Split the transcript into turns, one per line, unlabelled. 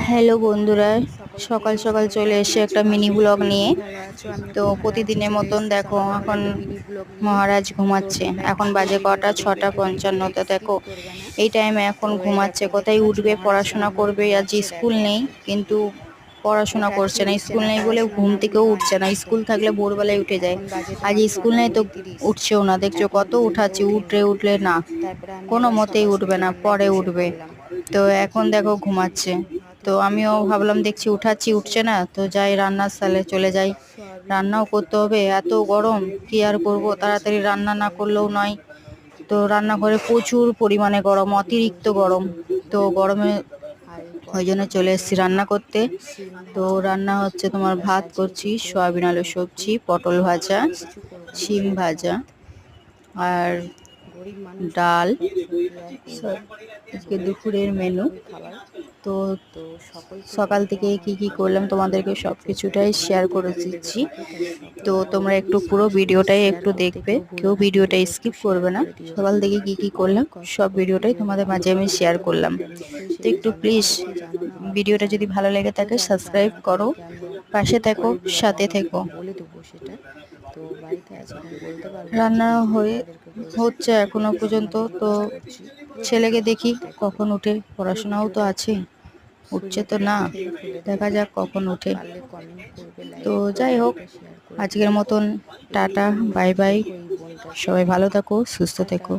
Hello বন্ধুরা, সকাল সকাল চলে এসে একটা মিনি ব্লগ নিয়ে। তো প্রতিদিনের মতন দেখো এখন মহারাজ ঘুমাচ্ছে। এখন বাজে কটা, 6:55। তো দেখো এই টাইমে এখন ঘুমাচ্ছে। কোথায় উঠবে, পড়াশোনা করবে। আজ স্কুল নেই, কিন্তু পড়াশোনা করছে না। স্কুল নেই বলে ঘুম থেকেও উঠছে না। স্কুল থাকলে ভোরবেলায় উঠে যায়। আজ স্কুল নেই তো উঠছেও না। দেখছো কত উঠাচ্ছি, উঠলে না, কোনো মতেই উঠবে না, পরে উঠবে। তো এখন দেখো ঘুমাচ্ছে। তো আমিও ভাবলাম, দেখছি উঠাচ্ছি, উঠছে না, তো যাই রান্নার সালে চলে যাই। রান্নাও করতে হবে, এত গরম কি আর করব, তাড়াতাড়ি রান্না না করলেও নয়। তো রান্নাঘরে প্রচুর পরিমাণে গরম, অতিরিক্ত গরম। তো গরমে ওই জন্য চলে এসেছি রান্না করতে। তো রান্না হচ্ছে, তোমার ভাত করছি, সয়াবিন আলু সবজি, পটল ভাজা, শিম ভাজা আর ডাল। আজকে দুপুরের মেনু। তো সকাল থেকে কি কি করলাম তোমাদেরকে সব কিছুটাই শেয়ার করে দিচ্ছি। তো তোমরা একটু পুরো ভিডিওটাই একটু দেখবে, কেউ ভিডিওটা স্কিপ করবে না। সকাল থেকে কি কি করলাম সব ভিডিওটাই তোমাদের মাঝে আমি শেয়ার করলাম। তো একটু প্লিজ ভিডিওটা যদি ভালো লেগে থাকে সাবস্ক্রাইব করো, পাশে থেকো, সাথে থেকো। রান্না হচ্ছে এখনো পর্যন্ত। তো ছেলেকে দেখি কখন উঠে, পড়াশোনাও তো আছে, উঠছে তো না, দেখা যাক কখন উঠে। তো যাই হোক, আজকের মতন টাটা, বাই বাই। সবাই ভালো থাকো, সুস্থ থেকো।